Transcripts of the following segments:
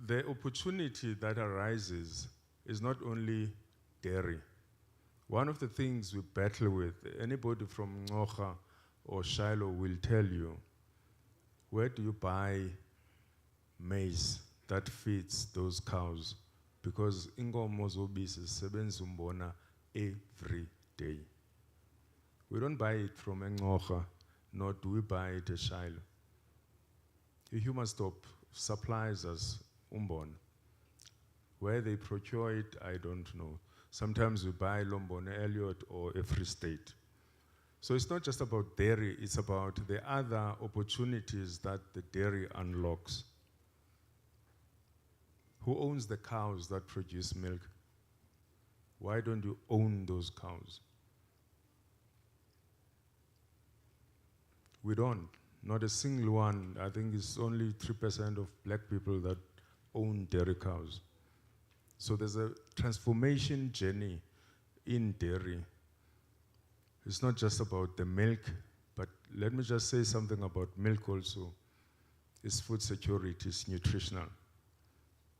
the opportunity that arises is not only dairy. One of the things we battle with, anybody from Ngocha or Shiloh will tell you, where do you buy maize that feeds those cows? Because inkomo zobisi zisebenza umbona every day. We don't buy it from Ngocha, nor do we buy it at Shiloh. The human stop supplies us umbona. Where they procure it, I don't know. Sometimes we buy Lombona Elliot or a Free State. So it's not just about dairy, it's about the other opportunities that the dairy unlocks. Who owns the cows that produce milk? Why don't you own those cows? We don't. Not a single one. I think it's only 3% of black people that own dairy cows. So there's a transformation journey in dairy. It's not just about the milk, but let me just say something about milk also. It's food security, it's nutritional.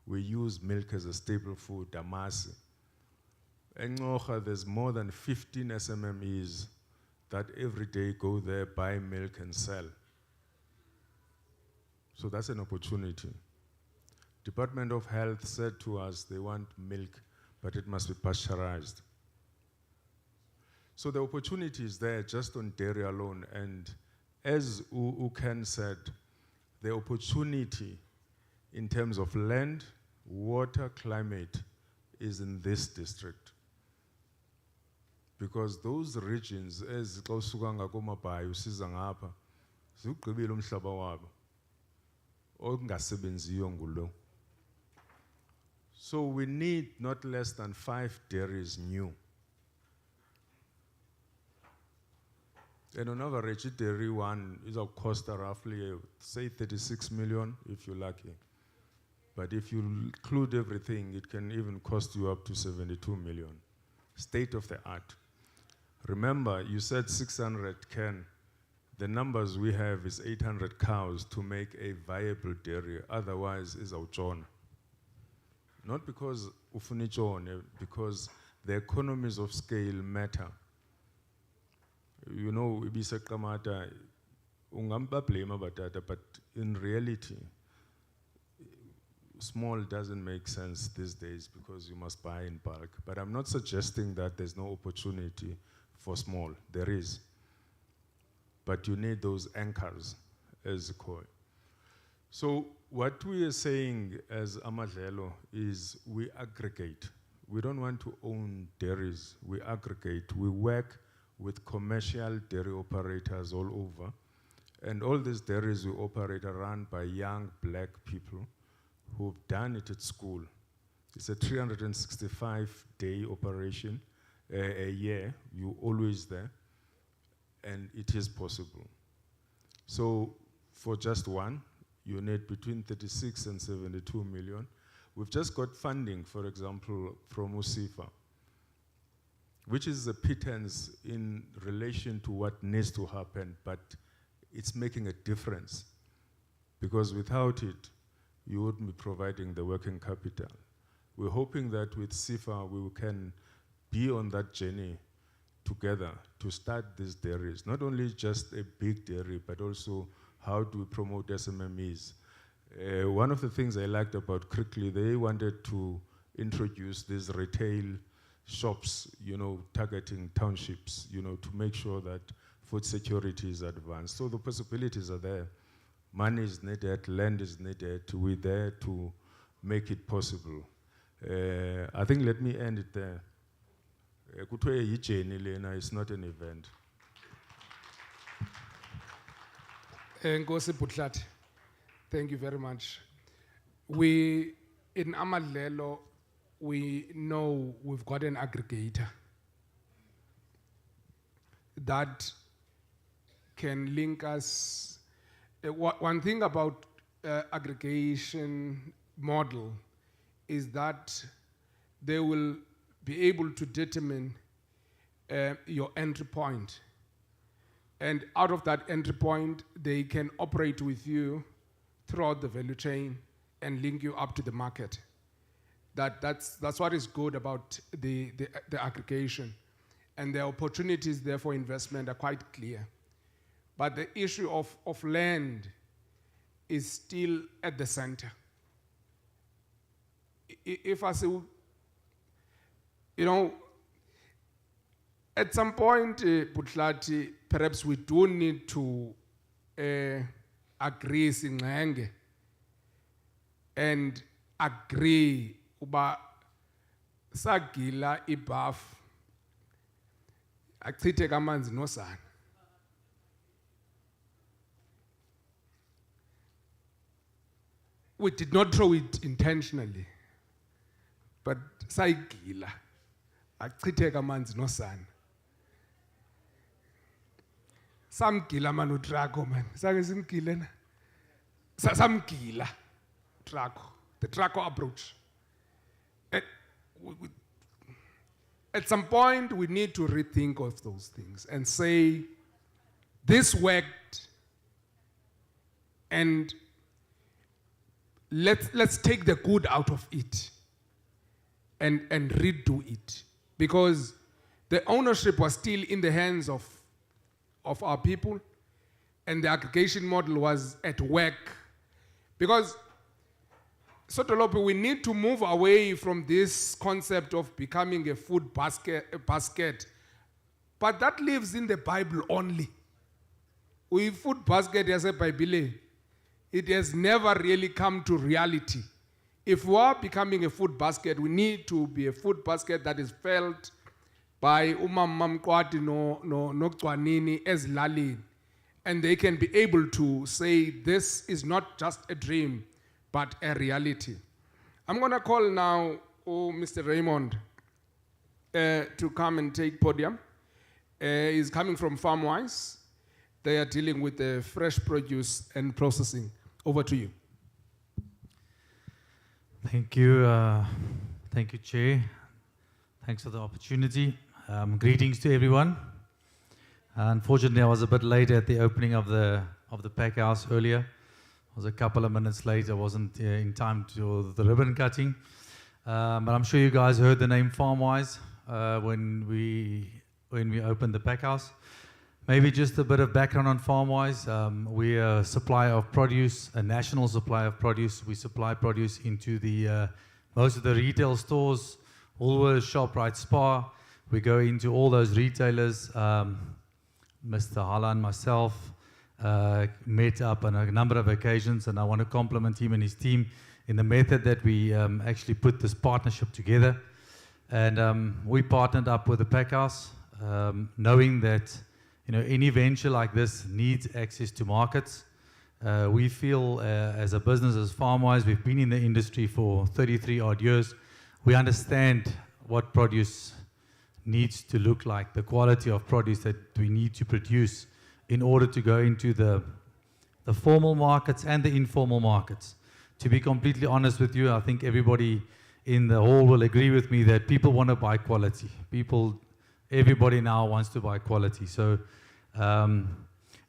We use milk as a staple food, damasi. In Ngocha, there's more than 15 SMMEs that every day go there, buy milk and sell. So that's an opportunity. Department of Health said to us they want milk, but it must be pasteurized. So the opportunity is there just on dairy alone. And as Uken said, the opportunity in terms of land, water, climate is in this district. Because those regions, as Klausuka ngakomabayo usiza ngapha, ziwugqibile umhlaba wabo. Okungasebenziyo ngulo. So we need not less than 5 dairies new. And on average, a dairy one is of cost roughly, say 36 million if you're lucky. But if you include everything, it can even cost you up to 72 million. State of the art. Remember, you said 600 can. The numbers we have is 800 cows to make a viable dairy. Otherwise, is outjohn. Not because ufunichone, because the economies of scale matter. You know, ibisa kamata ungamba blame batata, but in reality, small doesn't make sense these days because you must buy in bulk. But I'm not suggesting that there's no opportunity for small. There is. But you need those anchors, as called. So what we are saying as Amadlelo is we aggregate. We don't want to own dairies. We aggregate. We work with commercial dairy operators all over. And all these dairies we operate are run by young black people who've done it at school. It's a 365-day operation a year. You're always there. And it is possible. So for just one, you need between 36 and 72 million. We've just got funding, for example, from USIFA, which is a pittance in relation to what needs to happen, but it's making a difference. Because without it, you wouldn't be providing the working capital. We're hoping that with SIFA, we can be on that journey together to start these dairies. Not only just a big dairy, but also how do we promote SMMEs. One of the things I liked about Crickley, they wanted to introduce these retail shops, you know, targeting townships, you know, to make sure that food security is advanced. So the possibilities are there. Money is needed, land is needed. We're there to make it possible. I think let me end it there. It's not an event. Nkosi Butlat, thank you very much. We, in Amadlelo, we know we've got an aggregator that can link us. One thing about aggregation model is that they will be able to determine your entry point. And out of that entry point, they can operate with you throughout the value chain and link you up to the market. That's what is good about the aggregation. And the opportunities there for investment are quite clear. But the issue of land is still at the center. If I say, at some point, Butlati, perhaps we do need to agree singenge and agree uba sagila ibaf achithe kamanzi nosana. We did not throw it intentionally, but sayigila achithe kamanzi nosana. Samgila manu trago man. Sake simgile na. Samgila trago. The trago approach. At some point, we need to rethink of those things and say, this worked, and let's take the good out of it and redo it, because the ownership was still in the hands of our people, and the aggregation model was at work. Because Sotolope, we need to move away from this concept of becoming a food basket, but that lives in the Bible only. We food basket as a Bible, it has never really come to reality. If we are becoming a food basket, we need to be a food basket that is felt by umam kwati no Gcwanini ezilalini, and they can be able to say this is not just a dream but a reality. I'm going to call now Mr. Raymond to come and take podium. He's coming from Farmwise. They are dealing with the fresh produce and processing. Over to you. Thank you, Chair. Thanks for the opportunity. Greetings to everyone. Unfortunately, I was a bit late at the opening of the pack house earlier. I was a couple of minutes late. I wasn't in time to the ribbon cutting. But I'm sure you guys heard the name Farmwise when we opened the pack house. Maybe just a bit of background on Farmwise. We're a supplier of produce, a national supplier of produce. We supply produce into the most of the retail stores, Woolworths, ShopRite, Spar. We go into all those retailers. Mr. Hala and myself met up on a number of occasions, and I want to compliment him and his team in the method that we actually put this partnership together. And we partnered up with the pack house, knowing that any venture like this needs access to markets. We feel as a business, as Farmwise, we've been in the industry for 33 odd years. We understand what produce needs to look like, the quality of produce that we need to produce in order to go into the formal markets and the informal markets. To be completely honest with you, I think everybody in the hall will agree with me that people want to buy quality. Everybody now wants to buy quality. So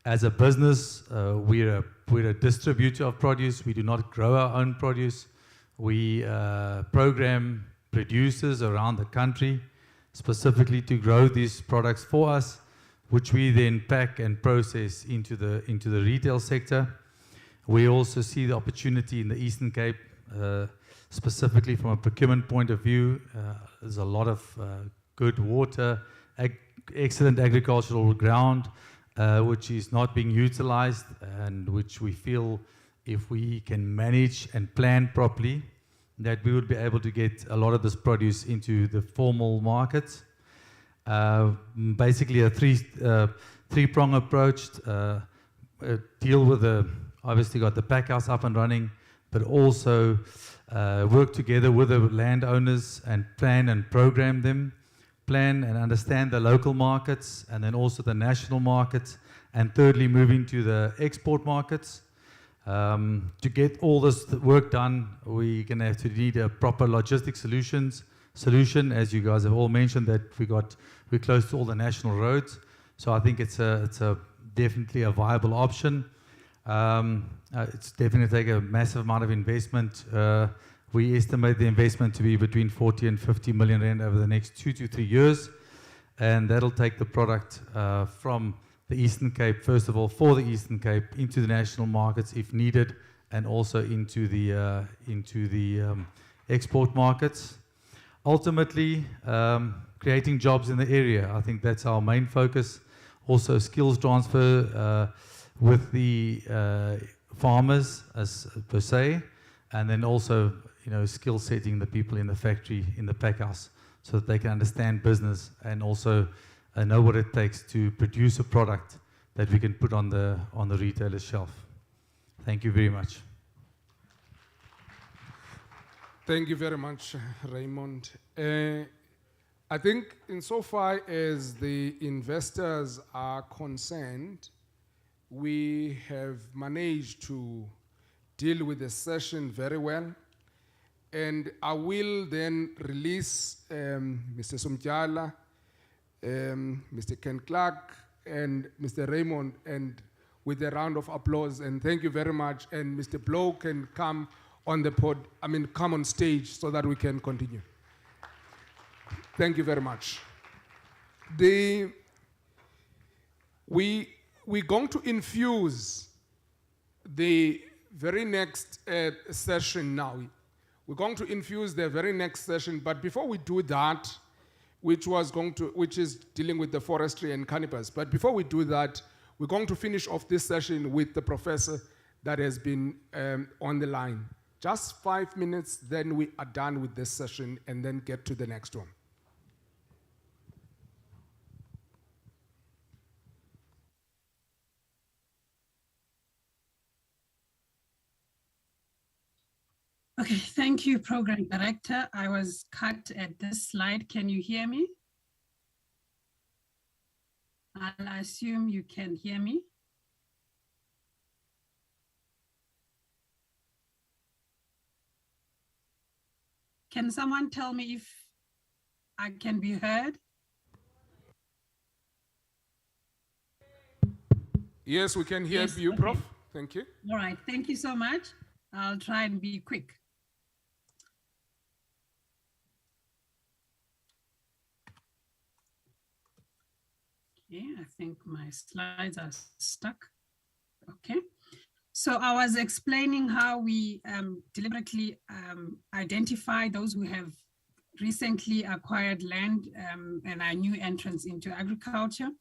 as a business, we're a distributor of produce. We do not grow our own produce. We program producers around the country specifically to grow these products for us, which we then pack and process into the retail sector. We also see the opportunity in the Eastern Cape, specifically from a procurement point of view. There's a lot of good water, excellent agricultural ground, which is not being utilized, and which we feel if we can manage and plan properly, that we would be able to get a lot of this produce into the formal markets. Basically a three-prong approach, deal with obviously got the pack house up and running, but also work together with the landowners and plan and program them, plan and understand the local markets, and then also the national markets, and thirdly move into the export markets. To get all this work done, we're going to have to need a proper logistic solution, as you guys have all mentioned, that we're close to all the national roads. So I think it's definitely a viable option. It's definitely take a massive amount of investment. We estimate the investment to be between 40 and 50 million rand over the next 2 to 3 years, and that'll take the product from the Eastern Cape, first of all, for the Eastern Cape, into the national markets if needed, and also into the export markets. Ultimately, creating jobs in the area. I think that's our main focus. Also, skills transfer with the farmers as per se, and then also, skill setting the people in the factory, in the pack house, so that they can understand business and also know what it takes to produce a product that we can put on the retailer's shelf. Thank you very much. Thank you very much, Raymond. I think insofar as the investors are concerned, we have managed to deal with the session very well. And I will then release Mr. Sumtyala, Mr. Ken Clark, and Mr. Raymond, and with a round of applause. And thank you very much. And Mr. Blow can come on the come on stage so that we can continue. Thank you very much. We're going to infuse the very next session now. We're going to infuse the very next session, but before we do that, which is dealing with the forestry and cannabis, but before we do that, we're going to finish off this session with the professor that has been on the line. Just 5 minutes, then we are done with this session and then get to the next one. Okay, thank you, Program Director. I was cut at this slide. Can you hear me? I'll assume you can hear me. Can someone tell me if I can be heard? Yes, we can hear you, okay. Prof. Thank you. All right, thank you so much. I'll try and be quick. Okay, I think my slides are stuck. Okay, so I was explaining how we deliberately identify those who have recently acquired land and are new entrants into agriculture.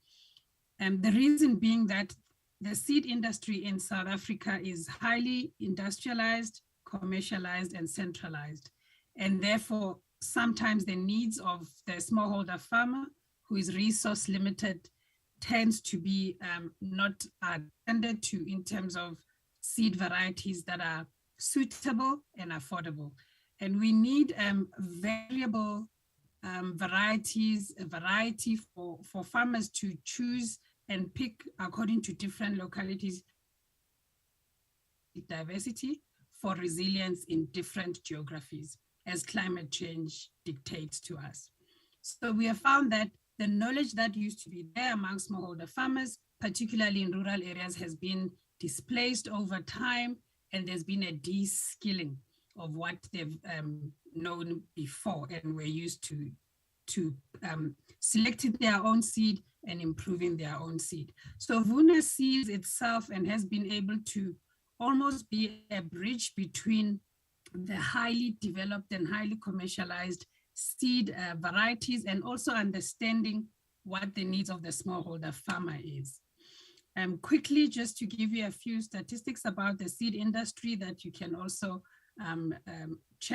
And the reason being that the seed industry in South Africa is highly industrialized, commercialized, and centralized. And therefore, sometimes the needs of the smallholder farmer who is resource limited tends to be not attended to in terms of seed varieties that are suitable and affordable. And we need variable varieties, a variety for farmers to choose and pick according to different localities, diversity for resilience in different geographies as climate change dictates to us. So we have found that the knowledge that used to be there among smallholder farmers, particularly in rural areas, has been displaced over time, and there's been a de-skilling of what they've known before and were used to selecting their own seed and improving their own seed. So Vuna sees itself and has been able to almost be a bridge between the highly developed and highly commercialized seed varieties and also understanding what the needs of the smallholder farmer is. Quickly, just to give you a few statistics about the seed industry that you can also check